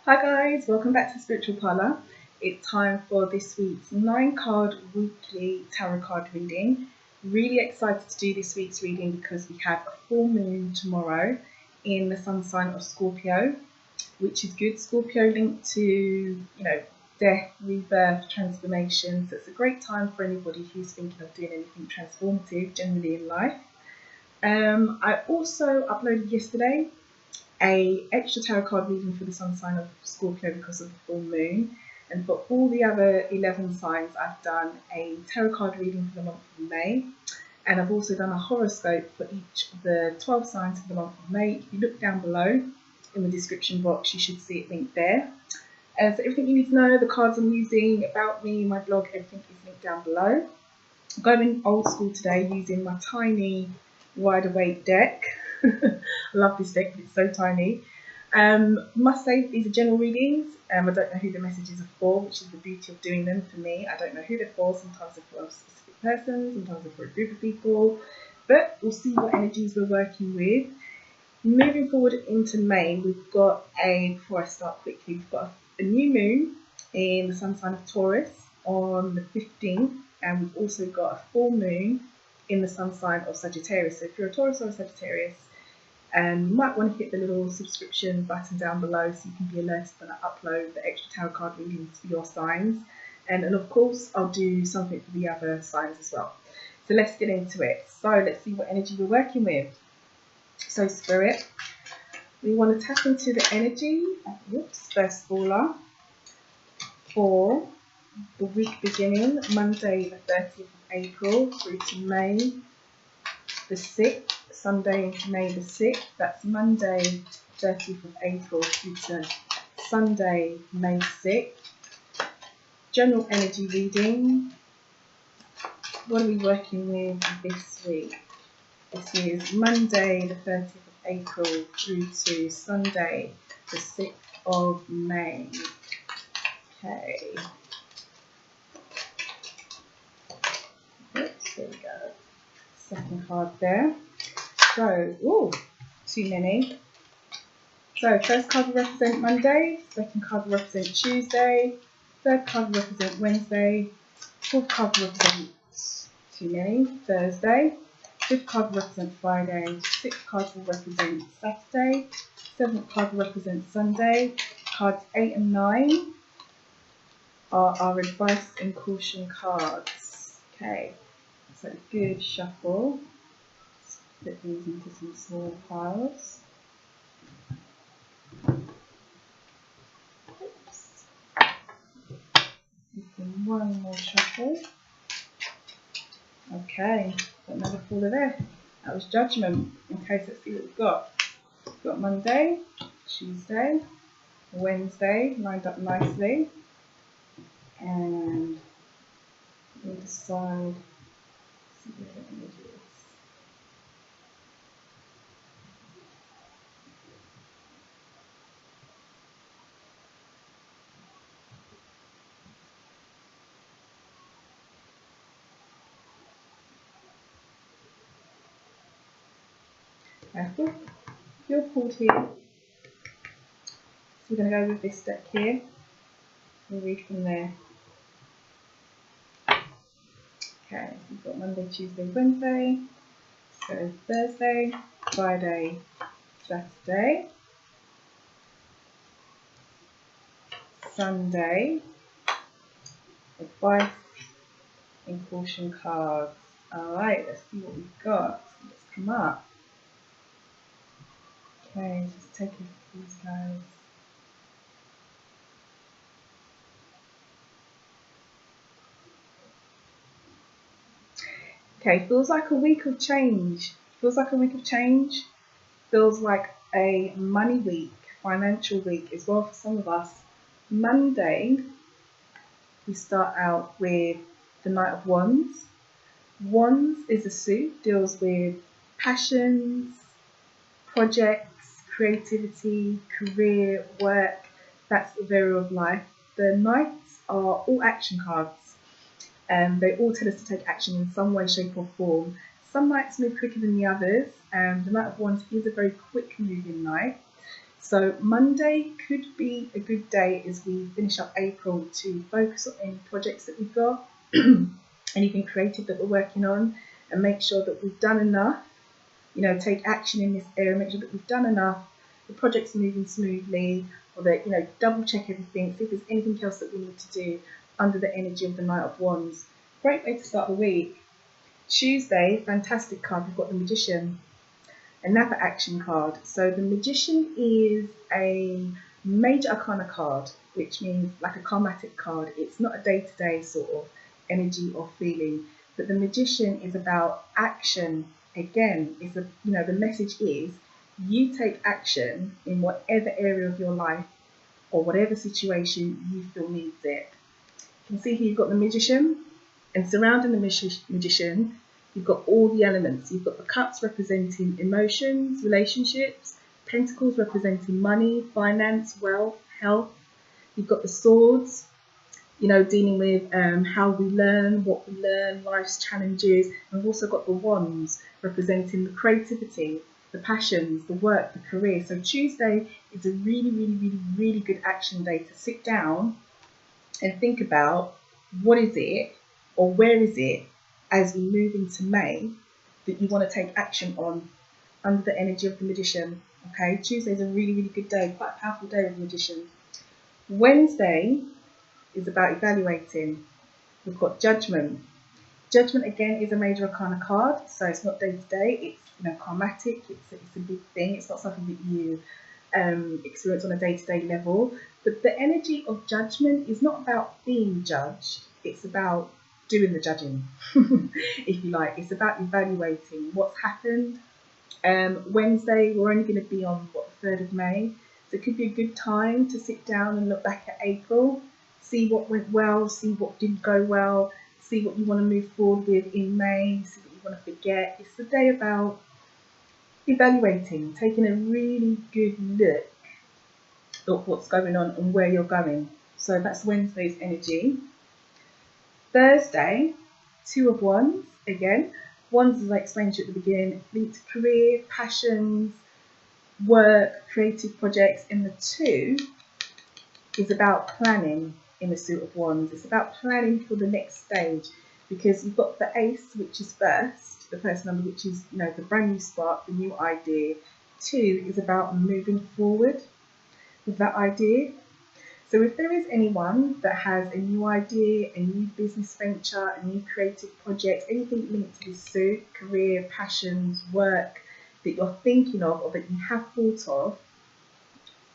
Hi guys, welcome back to Spiritual Parlour. It's time for this week's 9-card weekly tarot card reading. Really excited to do this week's reading because we have a full moon tomorrow in the sun sign of Scorpio, which is good. Scorpio linked to, death, rebirth, transformation. So it's a great time for anybody who's thinking of doing anything transformative generally in life. I also uploaded yesterday a extra tarot card reading for the sun sign of Scorpio because of the full moon, and for all the other 11 signs I've done a tarot card reading for the month of May, and I've also done a horoscope for each of the 12 signs of the month of May. If you look down below in the description box, you should see it linked there. So everything you need to know, the cards I'm using, about me, my blog, everything is linked down below. I'm going old school today using my tiny wide awake deck. I love this deck, it's so tiny. Must say these are general readings. I don't know who the messages are for, which is the beauty of doing them for me. I don't know who they're for. Sometimes they're for a specific person, sometimes they're for a group of people, but we'll see what energies we're working with. Moving forward into May, we've got before I start quickly, we've got a new moon in the sun sign of Taurus on the 15th, and we've also got a full moon in the sun sign of Sagittarius. So if you're a Taurus or a Sagittarius, you might want to hit the little subscription button down below so you can be alerted when I upload the extra tarot card readings for your signs. And of course, I'll do something for the other signs as well. So let's get into it. So let's see what energy we're working with. So Spirit, we want to tap into the energy, first faller, for the week beginning Monday the 30th of April through to May the 6th. Sunday into May the 6th, that's Monday 30th of April through to Sunday May 6th. General energy reading. What are we working with this week? This is Monday the 30th of April through to Sunday the 6th of May. Okay. Oops, there we go. Second card there. So, too many. So, first card will represent Monday, second card will represent Tuesday, third card will represent Wednesday, fourth card will represent, too many, Thursday, fifth card will represent Friday, sixth card will represent Saturday, seventh card will represent Sunday. Cards 8 and 9 are our advice and caution cards. Okay, so good shuffle. Put these into some small piles. Oops. Give one more shuffle. Okay, got another faller there. That was Judgment. Okay, so let's see what we've got. We've got Monday, Tuesday, Wednesday lined up nicely, and we'll decide. See where the energy is. Careful. You're pulled here. So we're going to go with this deck here. We'll read from there. Okay, so we've got Monday, Tuesday, Wednesday. So Thursday, Friday, Saturday, Sunday, advice and caution cards. Alright, let's see what we've got. Let's come up. Okay, just take a look at these guys. Okay, feels like a week of change. Feels like a week of change. Feels like a money week, financial week as well for some of us. Monday, we start out with the Knight of Wands. Wands is a suit, deals with passions, projects, creativity, career, work. That's the area of life. The Knights are all action cards. They all tell us to take action in some way, shape or form. Some Knights move quicker than the others. The Knight of Wands is a very quick moving Knight. So Monday could be a good day as we finish up April to focus on any projects that we've got, anything creative that we're working on, and make sure that we've done enough, take action in this area, make sure that we've done enough, the project's moving smoothly, or that, double check everything, see if there's anything else that we need to do under the energy of the Knight of Wands. Great way to start the week. Tuesday, fantastic card, we've got the Magician. Another action card. So the Magician is a major arcana card, which means like a karmatic card. It's not a day-to-day sort of energy or feeling, but the Magician is about action. Again, the message is you take action in whatever area of your life or whatever situation you feel needs it. You can see here you've got the Magician, and surrounding the Magician, you've got all the elements. You've got the cups representing emotions, relationships, pentacles representing money, finance, wealth, health. You've got the swords, dealing with how we learn, what we learn, life's challenges. And we've also got the wands representing the creativity, the passions, the work, the career. So Tuesday is a really, really, really, really good action day to sit down and think about what is it or where is it as we move into May that you want to take action on under the energy of the Magician. Okay, Tuesday is a really, really good day, quite a powerful day with the Magician. Wednesday is about evaluating. We've got Judgment. Judgment again is a major arcana card, so it's not day to day. It's karmatic. It's a big thing. It's not something that you experience on a day-to-day level. But the energy of Judgment is not about being judged. It's about doing the judging, if you like. It's about evaluating what's happened. Wednesday, we're only going to be on the 3rd of May, so it could be a good time to sit down and look back at April, see what went well, see what didn't go well, see what you want to move forward with in May, see what you want to forget. It's the day about evaluating, taking a really good look at what's going on and where you're going. So that's Wednesday's energy. Thursday, Two of Wands again. Wands, as I explained to you at the beginning, linked to career, passions, work, creative projects. And the two is about planning in the Suit of Wands. It's about planning for the next stage, because you've got the Ace, which is first, the first number, which is the brand new spark, the new idea. Two is about moving forward with that idea. So if there is anyone that has a new idea, a new business venture, a new creative project, anything linked to this suit, career, passions, work, that you're thinking of or that you have thought of,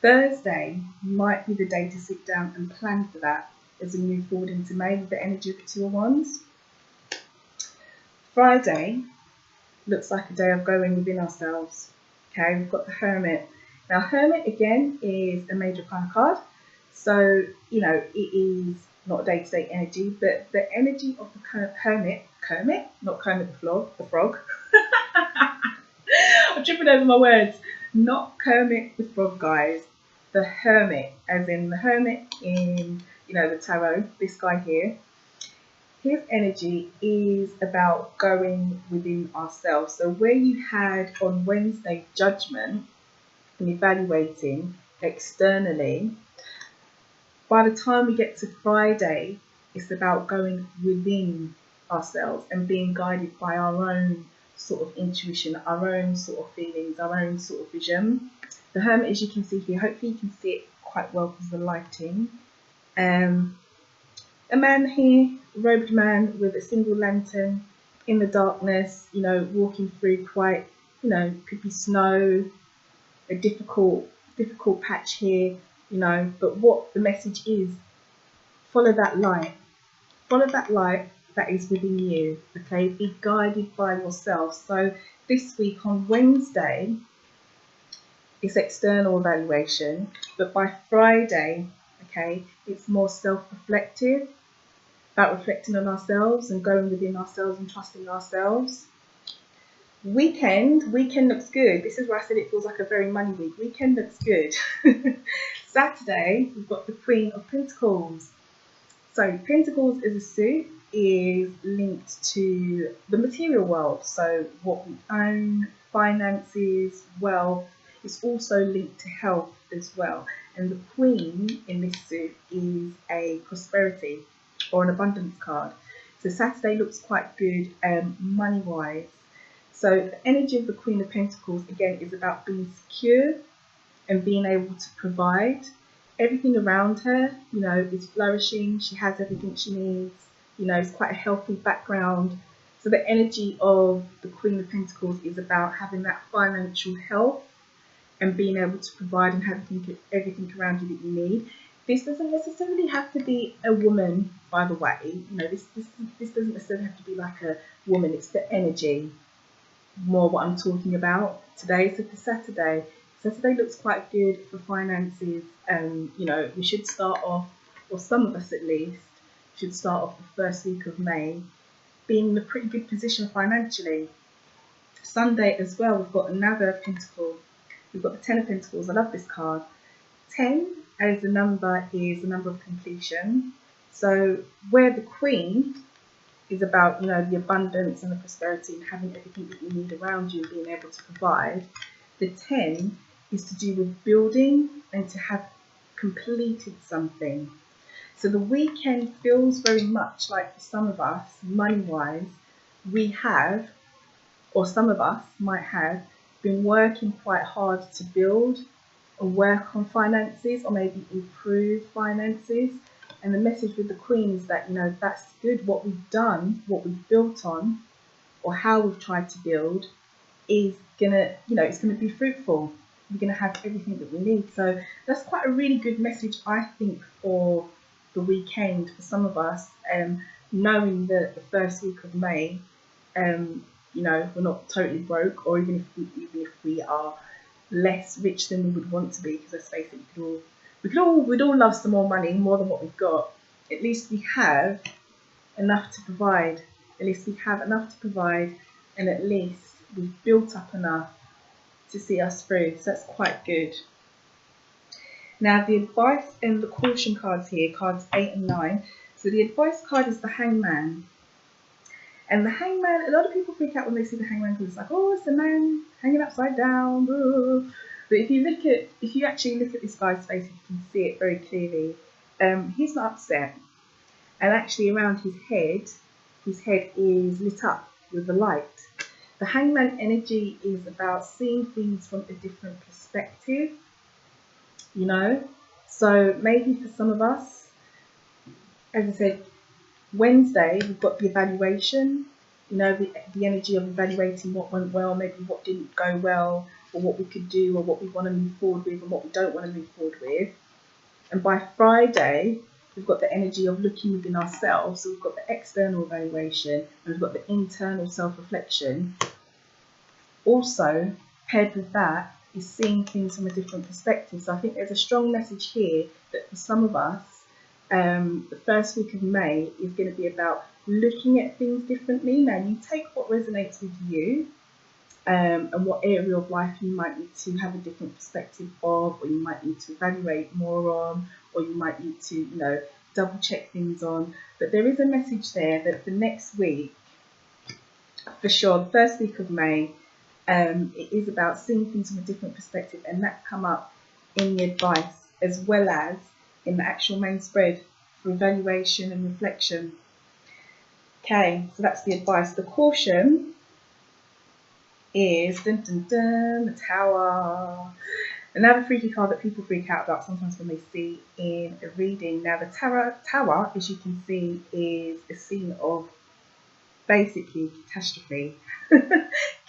Thursday might be the day to sit down and plan for that as we move forward into May with the energy of the Two of Wands. Friday looks like a day of going within ourselves. Okay, we've got the Hermit. Now, Hermit again is a major arcana card. So, it is not day-to-day energy, but the energy of the Hermit, not Kermit the Frog. I'm tripping over my words. Not Kermit the Frog, guys. The Hermit, as in the Hermit in, the tarot, this guy here. His energy is about going within ourselves. So where you had on Wednesday Judgment and evaluating externally, by the time we get to Friday, it's about going within ourselves and being guided by our own sort of intuition, our own sort of feelings, our own sort of vision. The Hermit, as you can see here, hopefully you can see it quite well because of the lighting. A man here, a robed man with a single lantern in the darkness, walking through quite, could be snow, a difficult patch here. But what the message is, follow that light that is within you, okay? Be guided by yourself. So this week on Wednesday, it's external evaluation, but by Friday, okay, it's more self-reflective, about reflecting on ourselves and going within ourselves and trusting ourselves. Weekend looks good. This is where I said it feels like a very money week. Weekend looks good. Saturday, we've got the Queen of Pentacles. So Pentacles as a suit is linked to the material world. So what we own, finances, wealth, it's also linked to health as well. And the Queen in this suit is a prosperity or an abundance card. So Saturday looks quite good money-wise. So the energy of the Queen of Pentacles, again, is about being secure and being able to provide. Everything around her, you know, is flourishing. She has everything she needs. You know, it's quite a healthy background. So the energy of the Queen of Pentacles is about having that financial health and being able to provide and have everything around you that you need. This doesn't necessarily have to be a woman, by the way. You know, this doesn't necessarily have to be like a woman. It's the energy, more what I'm talking about today. So for Saturday looks quite good for finances. You know, we should start off, or some of us at least, should start off the first week of May being in a pretty good position financially. Sunday as well, we've got another pentacle. We've got the Ten of Pentacles. I love this card. 10 as a number is a number of completion. So where the Queen is about, you know, the abundance and the prosperity and having everything that you need around you, being able to provide, the 10 is to do with building and to have completed something. So the weekend feels very much like, for some of us, money-wise, we have, or some of us might have, been working quite hard to build or work on finances, or maybe improve finances. And the message with the Queen is that, you know, that's good. What we've done, what we've built on, or how we've tried to build is gonna, you know, it's gonna be fruitful. We're gonna have everything that we need. So that's quite a really good message, I think, for the weekend for some of us, knowing that the first week of May, you know, we're not totally broke, or even if we are less rich than we would want to be, because let's face it, we'd all love some more money, more than what we've got. At least we have enough to provide. At least we have enough to provide, and at least we've built up enough to see us through. So that's quite good. Now the advice and the caution cards here, cards 8 and 9. So the advice card is the Hangman. And the Hangman, a lot of people freak out when they see the Hangman because it's like, oh, it's a man hanging upside down. Boo. But if you actually look at this guy's face, you can see it very clearly. He's not upset. And actually around his head is lit up with the light. The Hangman energy is about seeing things from a different perspective, you know. So maybe for some of us, as I said, Wednesday, we've got the evaluation, you know, the energy of evaluating what went well, maybe what didn't go well, or what we could do, or what we want to move forward with, and what we don't want to move forward with. And by Friday, we've got the energy of looking within ourselves. So we've got the external evaluation, and we've got the internal self-reflection. Also, paired with that is seeing things from a different perspective. So I think there's a strong message here that for some of us, the first week of May is going to be about looking at things differently. Now, you take what resonates with you, and what area of life you might need to have a different perspective of, or you might need to evaluate more on, or you might need to, you know, double check things on. But there is a message there that for next week, for sure, the first week of May, it is about seeing things from a different perspective, and that's come up in the advice as well as in the actual main spread for evaluation and reflection. Okay, so that's the advice. The caution is dun, dun, dun, the Tower. Another freaky card that people freak out about sometimes when they see in a reading. Now the Tower, as you can see, is a scene of basically catastrophe,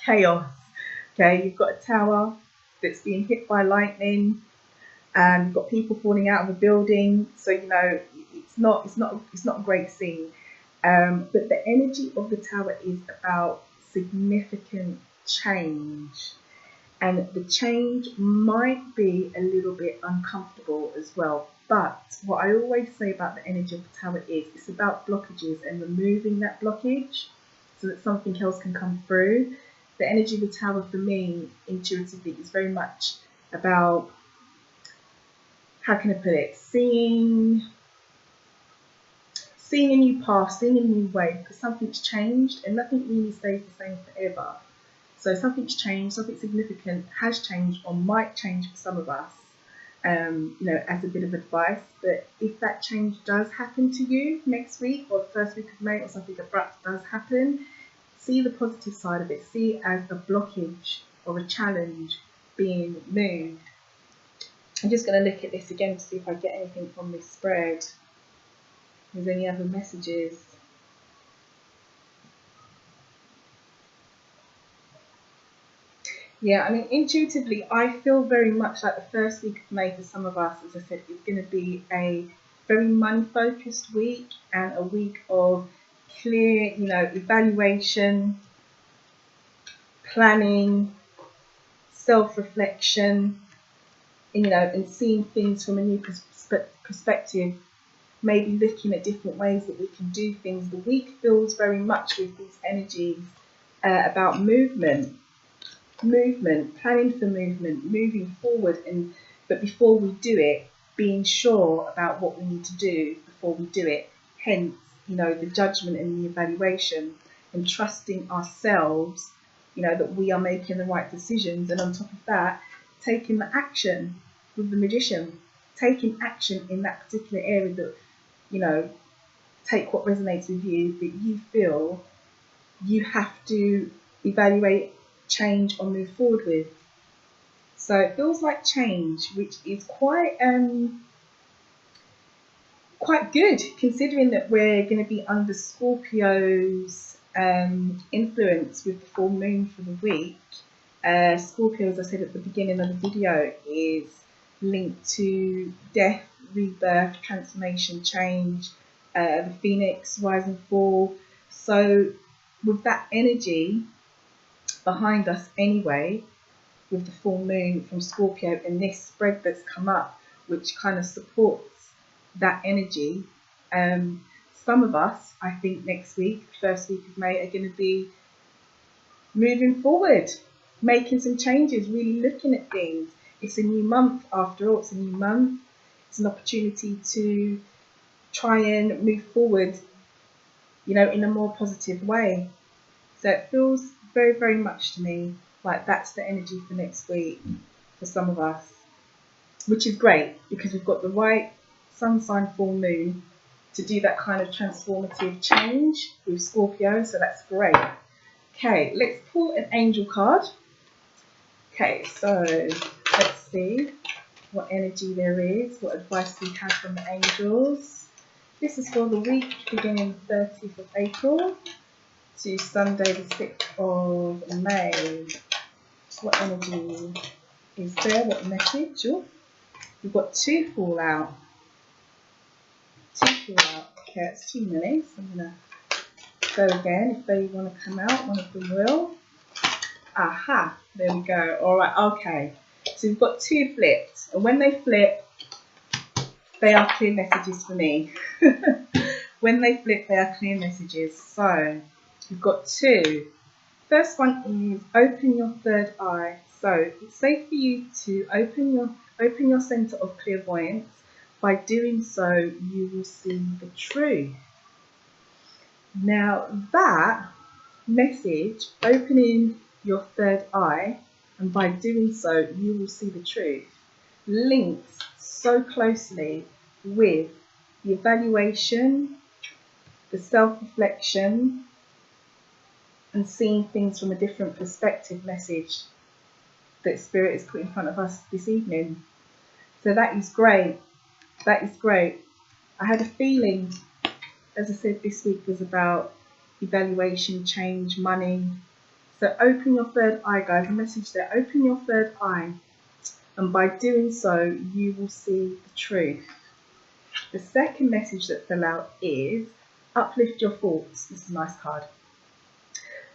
chaos. Okay, you've got a tower that's being hit by lightning, and you've got people falling out of a building. So you know it's not a great scene. But the energy of the Tower is about significant change, and the change might be a little bit uncomfortable as well. But what I always say about the energy of the Tower is it's about blockages and removing that blockage so that something else can come through. The energy of the Tower for me intuitively is very much about, how can I put it, seeing a new path, seeing a new way, because something's changed and nothing really stays the same forever. So something's changed, something significant has changed or might change for some of us, as a bit of advice. But if that change does happen to you next week or the first week of May, or something abrupt does happen, see the positive side of it. See it as a blockage or a challenge being moved. I'm just going to look at this again to see if I get anything from this spread. If there's any other messages. Yeah, I mean, intuitively, I feel very much like the first week of May for some of us, as I said, is going to be a very money-focused week and a week of clear, evaluation, planning, self-reflection, and seeing things from a new perspective, maybe looking at different ways that we can do things. The week feels very much with these energies about movement, planning for movement, moving forward, but before we do it, being sure about what we need to do before we do it. Hence, the judgment and the evaluation, and trusting ourselves, that we are making the right decisions. And on top of that, taking the action with the Magician, taking action in that particular area that, take what resonates with you, that you feel you have to evaluate, change or move forward with. So it feels like change, which is quite good, considering that we're going to be under Scorpio's influence with the full moon for the week. Scorpio, as I said at the beginning of the video, is linked to death, rebirth, transformation, change, the phoenix, rise and fall. So with that energy behind us anyway, with the full moon from Scorpio and this spread that's come up, which kind of supports that energy, some of us, I think next week, first week of May, are going to be moving forward, making some changes, really looking at things. It's a new month after all. It's a new month. It's an opportunity to try and move forward, in a more positive way. So it feels very, very much to me like that's the energy for next week for some of us, which is great because we've got the right sun sign full moon to do that kind of transformative change with Scorpio. So that's great. Okay, let's pull an angel card. Okay, so let's see what energy there is, what advice we have from the angels. This is for the week beginning the 30th of April to Sunday the 6th of May. What energy is there? What message? Oh, we've got two fall out. Okay, that's too many. So I'm going to go again. If they want to come out, one of them will. Aha, there we go. All right, okay. So we've got two flips. And when they flip, they are clear messages for me. When they flip, they are clear messages. So we've got two. First one is open your third eye. So it's safe for you to open your center of clairvoyance. By doing so, you will see the truth. Now that message, opening your third eye, and by doing so, you will see the truth, links so closely with the evaluation, the self-reflection, and seeing things from a different perspective message that Spirit has put in front of us this evening. So that is great. That is great. I had a feeling, as I said, this week was about evaluation, change, money. So open your third eye, guys. A message there. Open your third eye. And by doing so, you will see the truth. The second message that fell out is uplift your thoughts. This is a nice card.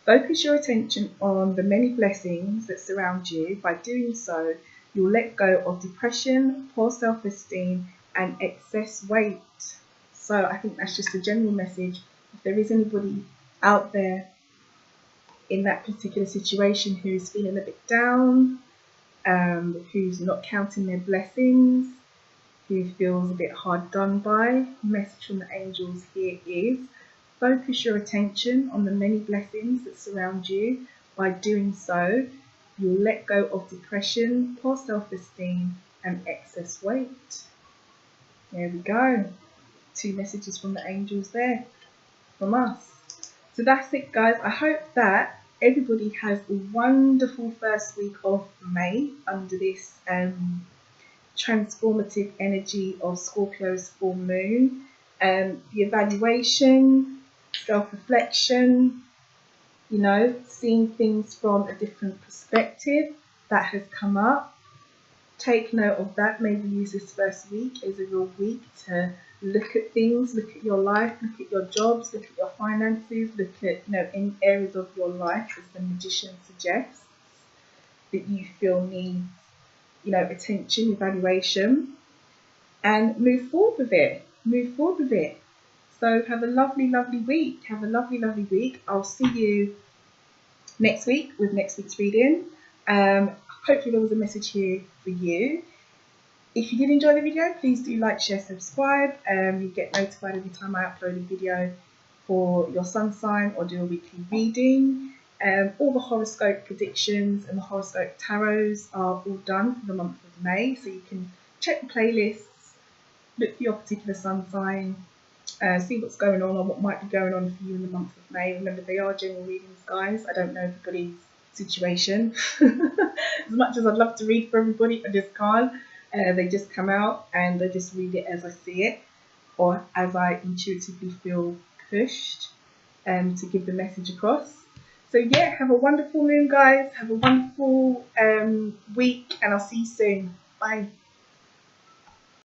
Focus your attention on the many blessings that surround you. By doing so, you'll let go of depression, poor self-esteem, and excess weight. So I think that's just a general message. If there is anybody out there in that particular situation who's feeling a bit down, who's not counting their blessings, who feels a bit hard done by, the message from the angels here is focus your attention on the many blessings that surround you. By doing so, you'll let go of depression, poor self-esteem, and excess weight. There we go. 2 messages from the angels there, from us. So that's it, guys. I hope that everybody has a wonderful first week of May under this transformative energy of Scorpio's full moon. The evaluation, self-reflection, you know, seeing things from a different perspective that has come up. Take note of that. Maybe use this first week as a real week to look at things, look at your life, look at your jobs, look at your finances, look at, you know, any areas of your life, as the magician suggests, that you feel need, you know, attention, evaluation, and move forward with it. Move forward with it. So have a lovely, lovely week. Have a lovely, lovely week. I'll see you next week with next week's reading. Hopefully there was a message here for you. If you did enjoy the video, please do like, share, subscribe. You get notified every time I upload a video for your sun sign or do a weekly reading. All the horoscope predictions and the horoscope tarots are all done for the month of May, so you can check the playlists, look for your particular sun sign, see what's going on or what might be going on for you in the month of May. Remember, they are general readings, guys. I don't know everybody's situation. As much as I'd love to read for everybody, I just can't. They just come out and I just read it as I see it or as I intuitively feel pushed to give the message across. So yeah, have a wonderful moon, guys. Have a wonderful week, and I'll see you soon. Bye.